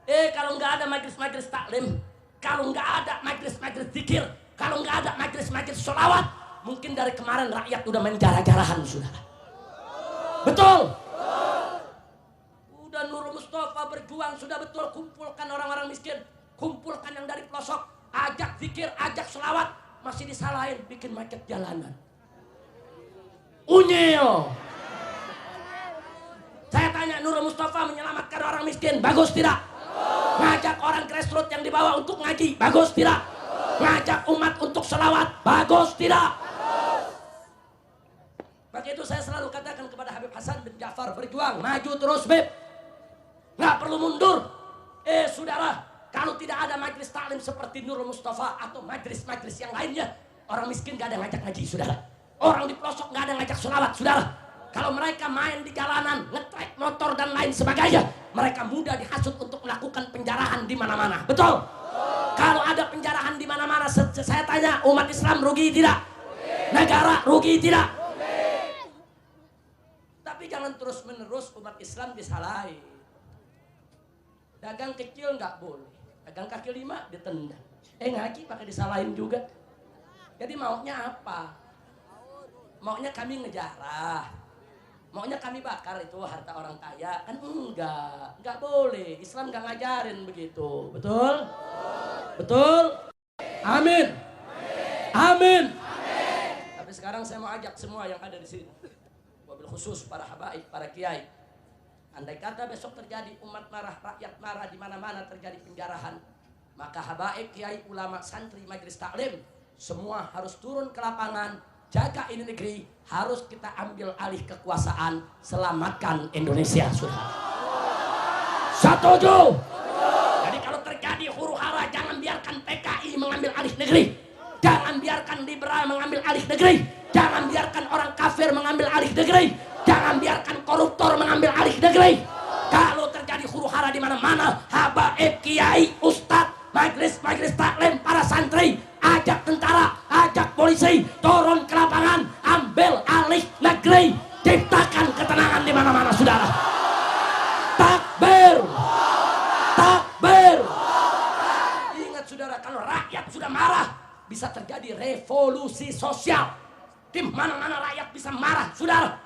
Kalau nggak ada majelis-majelis taklim, kalau nggak ada majelis-majelis zikir, kalau nggak ada majelis-majelis sholawat, mungkin dari kemarin rakyat udah main jarah-jarahan, saudara. Betul? Udah Nurul Mustafa berjuang, sudah betul, kumpulkan orang-orang miskin, kumpulkan yang dari pelosok, ajak zikir, ajak sholawat, masih disalahin bikin macet jalanan. Unyil. Saya tanya, Nurul Mustafa menyelamatkan orang miskin, bagus tidak? Ngajak orang grassroots yang dibawa untuk ngaji, bagus tidak? Ngajak umat untuk selawat, bagus tidak? Maka itu saya selalu katakan kepada Habib Hasan bin Ja'far, berjuang, maju terus, Beb. nggak perlu mundur. Saudara, kalau tidak ada majelis taklim seperti Nurul Mustafa atau majelis-majelis yang lainnya, orang miskin nggak ada ngajak ngaji, saudara. Orang di pelosok nggak ada ngajak sholawat, saudara. Kalau mereka main di jalanan, ngetrek motor dan lain sebagainya, mereka mudah dihasut untuk melakukan penjarahan di mana-mana. Betul? Kalau ada penjarahan di mana-mana, saya tanya, umat Islam rugi tidak? Negara rugi tidak? Tapi jangan terus-menerus umat Islam disalahin. Dagang kecil nggak boleh, dagang kaki lima ditendang. Ngaji pakai disalahin juga. Jadi maunya apa? Maunya kami ngejarah, maunya kami bakar itu harta orang kaya, kan enggak boleh. Islam nggak ngajarin begitu, betul? Betul? Amin. Amin. Tapi sekarang saya mau ajak semua yang ada di sini, wabil khusus para habaib, para kiai. Andai kata besok terjadi umat marah, rakyat marah, di mana-mana terjadi penjarahan, maka habaib, kiai, ulama, santri, majelis taklim, semua harus turun ke lapangan. Jaga ini negeri, harus kita ambil alih kekuasaan, selamatkan Indonesia, saudara. Setuju? Jadi kalau terjadi huru hara, jangan biarkan PKI mengambil alih negeri, jangan biarkan liberal mengambil alih negeri, jangan biarkan orang kafir mengambil alih negeri, jangan biarkan koruptor mengambil alih negeri. Kalau terjadi huru hara di mana-mana, habaib, kiai, ustadz, majelis taklim, para santri, ajak tentara, ajak polisi, turun ke lapangan, ambil alih negeri, ciptakan ketenangan di mana-mana, saudara. Takbir, takbir. Ingat, saudara, kalau rakyat sudah marah, bisa terjadi revolusi sosial. Di mana-mana rakyat bisa marah, saudara.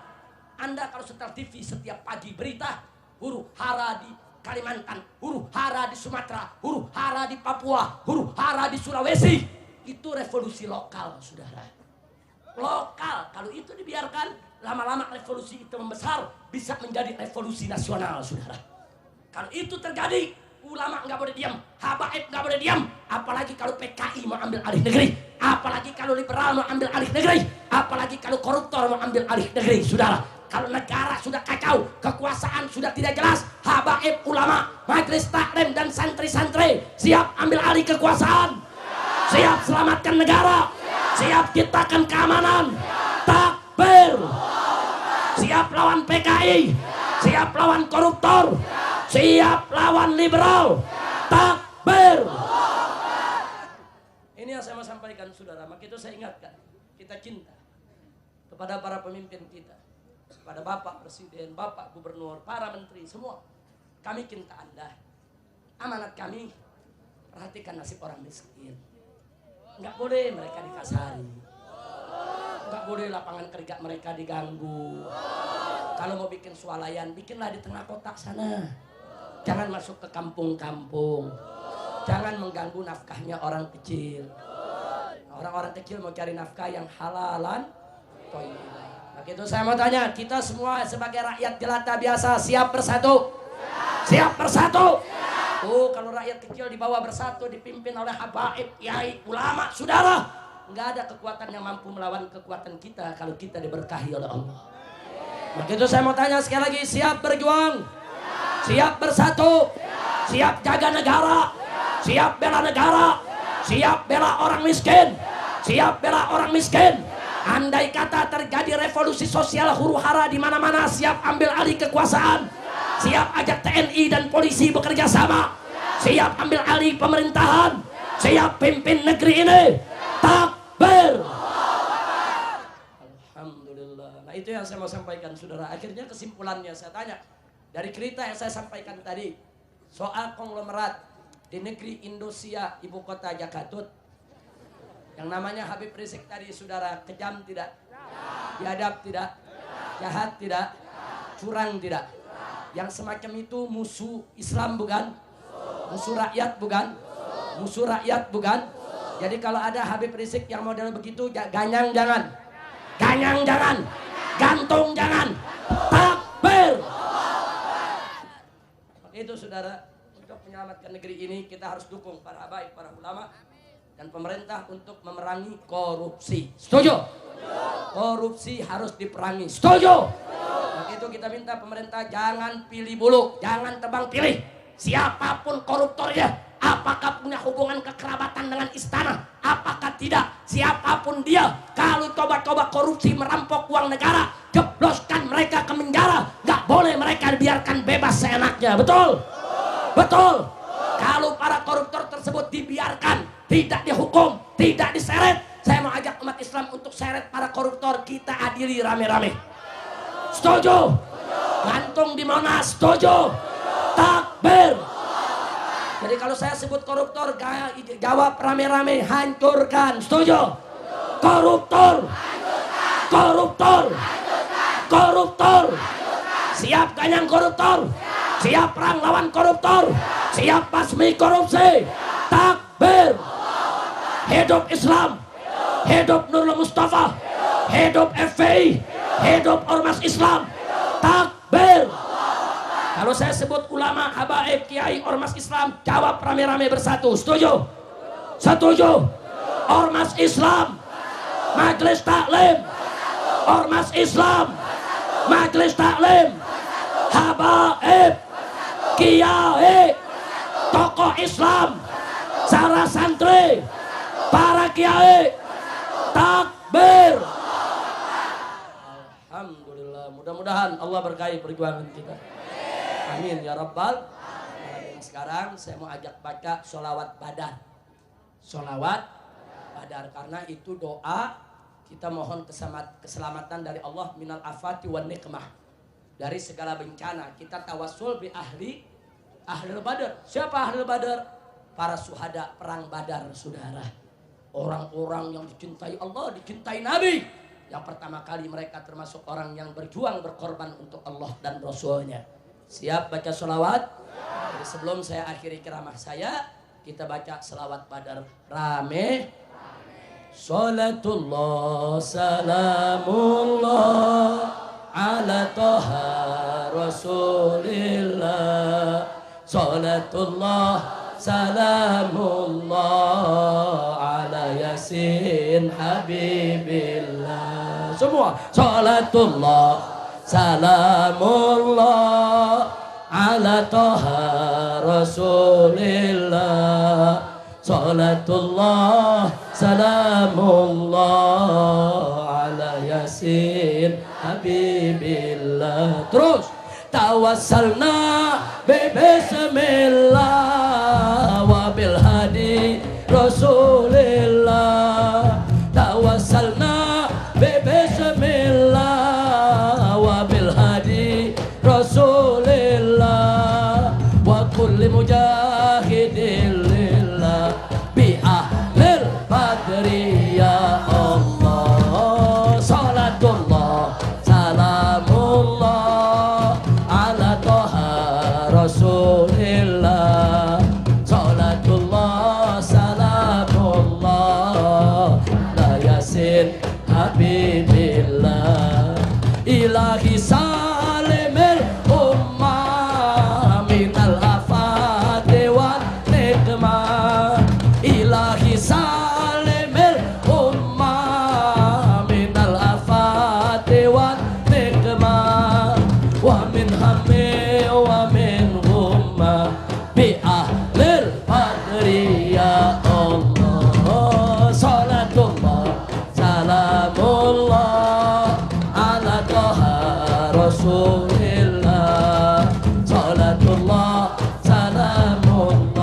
Anda kalau setel TV setiap pagi berita huru hara di Kalimantan, huru hara di Sumatera, huru hara di Papua, huru hara di Sulawesi, itu revolusi lokal, saudara. Lokal. Kalau itu dibiarkan, lama-lama revolusi itu membesar, bisa menjadi revolusi nasional, saudara. Kalau itu terjadi, ulama nggak boleh diam, habaib nggak boleh diam. Apalagi kalau PKI mau ambil alih negeri, apalagi kalau liberal mau ambil alih negeri, apalagi kalau koruptor mau ambil alih negeri, saudara. Kalau negara sudah kacau, kekuasaan sudah tidak jelas, habaib, ulama, majelis taklim dan santri-santri siap ambil alih kekuasaan, siap selamatkan negara, siap ciptakan keamanan. Takbir. Siap lawan PKI, siap lawan koruptor, siap lawan liberal. Takbir. Ini yang saya mau sampaikan, saudara. Maka itu saya ingatkan, kita cinta kepada para pemimpin kita, kepada Bapak Presiden, Bapak Gubernur, para menteri, semua. Kami cinta Anda. Amanat kami, perhatikan nasib orang miskin. Nggak boleh mereka dikasari. Nggak boleh lapangan kerja mereka diganggu. Kalau mau bikin swalayan, bikinlah di tengah kota sana. Jangan masuk ke kampung-kampung. Jangan mengganggu nafkahnya orang kecil. Orang-orang kecil mau cari nafkah yang halalan, thayyiban. Begitu saya mau tanya, kita semua sebagai rakyat jelata biasa siap bersatu? Siap bersatu? Oh, kalau rakyat kecil di bawah bersatu dipimpin oleh habaib, kiai, ulama, saudara, nggak ada kekuatan yang mampu melawan kekuatan kita kalau kita diberkahi oleh Allah. Begitu saya mau tanya sekali lagi, siap berjuang? Siap bersatu? Siap jaga negara? Siap bela negara? Siap bela orang miskin? Siap bela orang miskin? Andai kata terjadi revolusi sosial huru hara di mana-mana, siap ambil alih kekuasaan, siap ajak TNI dan polisi bekerja sama, siap ambil alih pemerintahan, siap pimpin negeri ini. Takbir. Alhamdulillah. Nah, itu yang saya mau sampaikan, saudara. Akhirnya kesimpulannya saya tanya, dari cerita yang saya sampaikan tadi soal konglomerat di negeri Indonesia, ibu kota Jakarta, yang namanya Habib Rizik tadi, saudara, kejam tidak? Biadab tidak? Jahat tidak? Curang tidak? Yang semacam itu musuh Islam bukan? Musuh rakyat bukan? Musuh rakyat bukan? Jadi kalau ada Habib Rizik yang model begitu, ganyang jangan, ganyang jangan, gantung jangan. Takbir. Itu, saudara, untuk menyelamatkan negeri ini kita harus dukung para habaib, para ulama dan pemerintah untuk memerangi korupsi. Setuju? Korupsi harus diperangi. Setuju? Nah, itu kita minta pemerintah jangan pilih bulu, jangan tebang pilih. Siapapun koruptornya, apakah punya hubungan kekerabatan dengan istana, apakah tidak, siapapun dia, kalau coba-coba korupsi merampok uang negara, jebloskan mereka ke penjara. Gak boleh mereka dibiarkan bebas seenaknya. Betul? Betul. Kalau para koruptor tersebut dibiarkan, tidak dihukum, tidak diseret, saya mau ajak umat Islam untuk seret para koruptor, kita adili rame-rame. Setuju? Gantung di Monas, setuju? Takbir. Jadi kalau saya sebut koruptor, jawab rame-rame, hancurkan. Setuju? Koruptor. Koruptor. Koruptor. Siap ganyang koruptor. Siap perang lawan koruptor. Siap basmi korupsi. Takbir. Hidup Islam. Hidup Nurul Mustafa. Hidup FPI. Hidup Ormas Islam. Takbir. Kalau saya sebut ulama, habaib, kiai, ormas Islam, jawab rame-rame bersatu. Setuju? Setuju? Ormas Islam, Majelis Taklim, Ormas Islam, Majelis Taklim, habaib, kiai, tokoh Islam, para santri, para kiai, takbir. Alhamdulillah, mudah-mudahan Allah berkahi perjuangan kita. Amin ya Rabbal alamin. Sekarang saya mau ajak baca sholawat badar. Sholawat badar, karena itu doa kita mohon keselamatan dari Allah minal afati wan nikmah, dari segala bencana. Kita tawassul bi ahli badar. Siapa ahli badar? Para syuhada perang badar, saudara. Orang-orang yang dicintai Allah, dicintai Nabi. Yang pertama kali mereka termasuk orang yang berjuang, berkorban untuk Allah dan Rasulnya. Siap baca sholawat? Jadi sebelum saya akhiri ceramah saya, kita baca sholawat badar rame. Sholatullah salamullah ala toha rasulillah. Sholatullah salamullah ala yasin habibillah. Semua sholatullah salamullah ala toha rasulillah. Salatullah salamullah ala yasin habibillah. Terus tawassalna bismillah wa bil hadi rasulillah. Tawassalna bismillah Rasulillah wa kulli mujahidin lillah bi ahlil badri ya Allah. Salatullah salamullah ala toha rasulillah. Salatullah salamullah la yasin habibillah. Ilahi salimil ummah minal afati wan nikmah. Ilahi salimil ummah minal afati wan nikmah. Wa min hammi wa min ghumma bi ahlil badri ya Allah. Salatullah salamullah ala toha rasulillah. Salatullah salamullah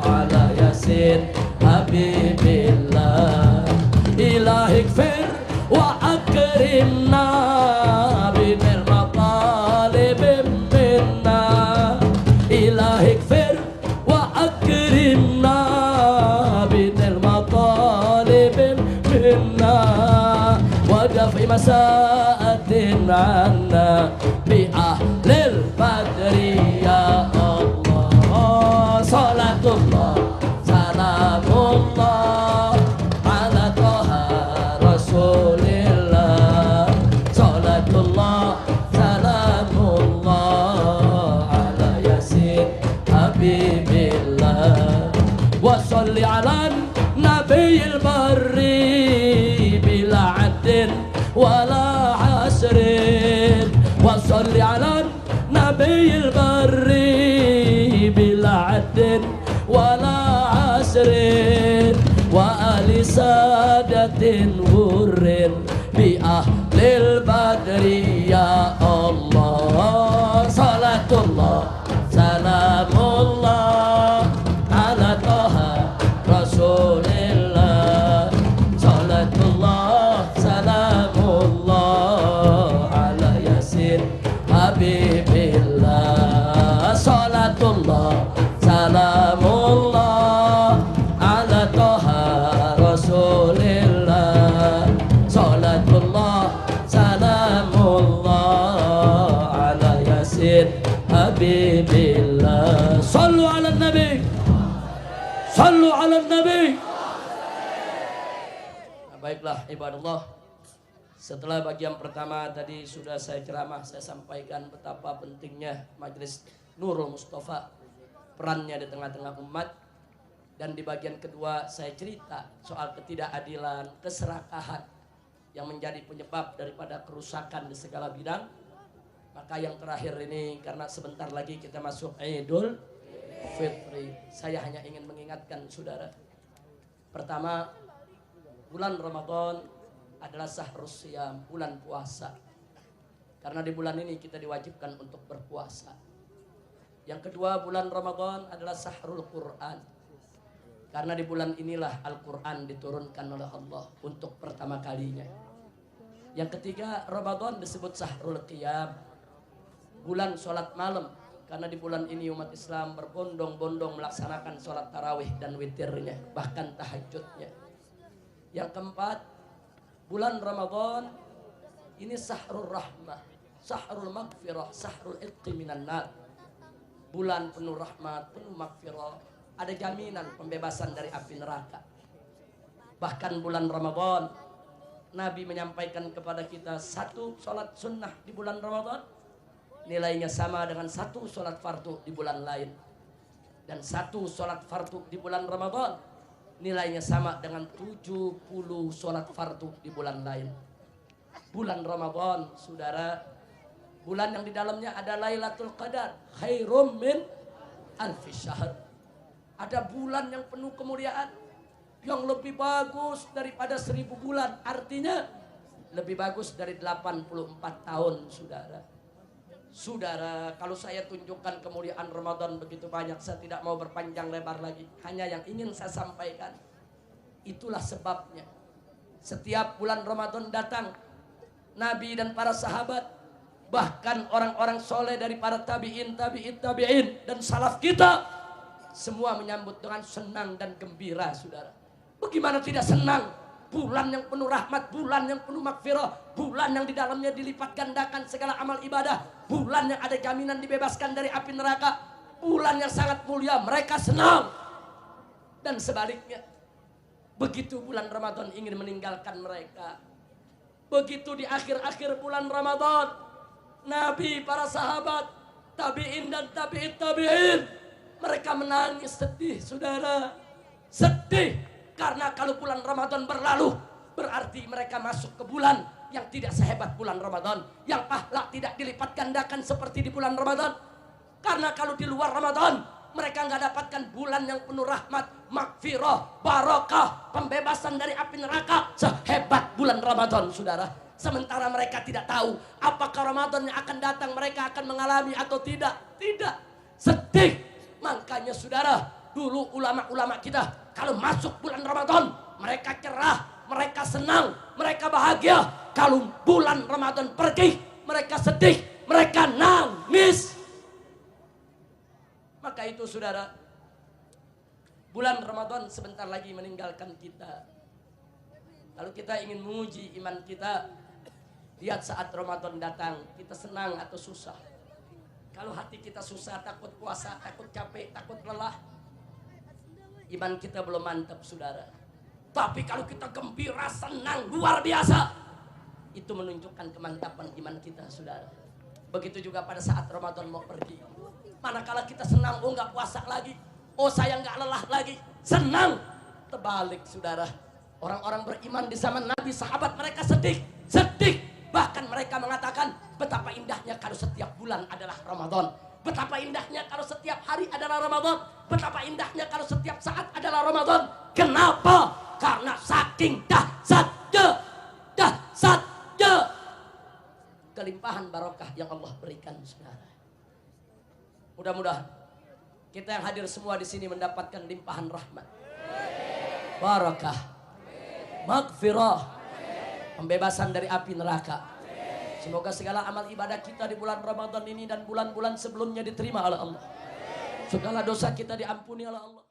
ala yasin habibillah. Ilahi gfir wa akrimna binil matalib minna. Ilahi gfir wa akrimna binil matalib minna. Wadafi masa'atin anna bi ahlil badri ya Allah. Salatullah salamullah ala toha rasulillah. Salatullah salamullah ala yasin habibillah. Wa salli ala nabiyil barri bila addin wala hasrin. sadatin wurin bi ahlil badri ya Allah. Salatullah salamullah ala toha rasulillah. Salatullah salamullah ala yasin habibillah. Salatullah salamullah ala toha rasulillah. Salatullah salamullah ala yasin habibillah. Sallu ala nabi, sallu ala nabi. Nah, baiklah ibadallah, setelah bagian pertama tadi sudah saya ceramah, saya sampaikan betapa pentingnya Majelis Nurul Mustafa, perannya di tengah-tengah umat. Dan di bagian kedua saya cerita soal ketidakadilan, keserakahan yang menjadi penyebab daripada kerusakan di segala bidang. Maka yang terakhir ini, karena sebentar lagi kita masuk Idul Fitri, saya hanya ingin mengingatkan saudara. Pertama, bulan Ramadan adalah syahrus siyam, bulan puasa. Karena di bulan ini kita diwajibkan untuk berpuasa. Yang kedua, bulan Ramadan adalah syahrul Quran. Karena di bulan inilah Al-Quran diturunkan oleh Allah untuk pertama kalinya. Yang ketiga, Ramadan disebut syahrul qiyam, bulan sholat malam. Karena di bulan ini umat Islam berbondong-bondong melaksanakan sholat tarawih dan witirnya, bahkan tahajudnya. Yang keempat, bulan Ramadan ini syahrul rahmah, syahrul maghfirah, syahrul itqi minan nar. Bulan penuh rahmat, penuh maghfirah, ada jaminan pembebasan dari api neraka. Bahkan bulan Ramadan, Nabi menyampaikan kepada kita, satu sholat sunnah di bulan Ramadan nilainya sama dengan satu sholat fardu di bulan lain. Dan satu sholat fardu di bulan Ramadan nilainya sama dengan 70 sholat fardu di bulan lain. Bulan Ramadan, saudara, bulan yang di dalamnya ada Lailatul Qadar, khairum min alfi syahr. Ada bulan yang penuh kemuliaan, yang lebih bagus daripada 1000 bulan. Artinya lebih bagus dari 84 tahun, saudara. Saudara, kalau saya tunjukkan kemuliaan Ramadan begitu banyak, saya tidak mau berpanjang lebar lagi. Hanya yang ingin saya sampaikan, itulah sebabnya setiap bulan Ramadan datang, Nabi dan para sahabat, bahkan orang-orang soleh dari para tabi'in, dan salaf kita, semua menyambut dengan senang dan gembira, saudara. Bagaimana tidak senang? Bulan yang penuh rahmat, bulan yang penuh maghfirah, bulan yang di dalamnya dilipat gandakan segala amal ibadah, bulan yang ada jaminan dibebaskan dari api neraka, bulan yang sangat mulia, mereka senang. Dan sebaliknya, begitu bulan Ramadan ingin meninggalkan mereka, begitu di akhir-akhir bulan Ramadan, Nabi, para sahabat, tabi'in dan tabi'in, mereka menangis sedih, saudara. Sedih karena kalau bulan Ramadan berlalu, berarti mereka masuk ke bulan yang tidak sehebat bulan Ramadan, yang pahala tidak dilipat gandakan seperti di bulan Ramadan. Karena kalau di luar Ramadan, mereka nggak dapatkan bulan yang penuh rahmat, maghfirah, barakah, pembebasan dari api neraka sehebat bulan Ramadan, saudara. Sementara mereka tidak tahu apakah Ramadan yang akan datang mereka akan mengalami atau tidak. Tidak. Sedih. Makanya saudara, dulu ulama-ulama kita kalau masuk bulan Ramadan, mereka cerah, mereka senang, mereka bahagia. Kalau bulan Ramadan pergi, mereka sedih, mereka nangis. Maka itu saudara, bulan Ramadan sebentar lagi meninggalkan kita. Kalau kita ingin menguji iman kita, lihat saat Ramadan datang, kita senang atau susah. Kalau hati kita susah, takut puasa, takut capek, takut lelah, iman kita belum mantap, saudara. Tapi kalau kita gembira, senang, luar biasa, itu menunjukkan kemantapan iman kita, saudara. Begitu juga pada saat Ramadan mau pergi. Manakala kita senang, oh nggak puasa lagi, oh saya nggak lelah lagi, senang. Terbalik, saudara. Orang-orang beriman di zaman Nabi, sahabat mereka sedih. Bahkan mereka mengatakan, betapa indahnya kalau setiap bulan adalah Ramadan. Betapa indahnya kalau setiap hari adalah Ramadan. Betapa indahnya kalau setiap saat adalah Ramadan. Kenapa? Karena saking dahsyatnya kelimpahan barokah yang Allah berikan, saudara. Mudah-mudahan kita yang hadir semua di sini mendapatkan limpahan rahmat, barakah, maghfirah, pembebasan dari api neraka. Semoga segala amal ibadah kita di bulan Ramadan ini dan bulan-bulan sebelumnya diterima oleh Allah. Segala dosa kita diampuni oleh Allah.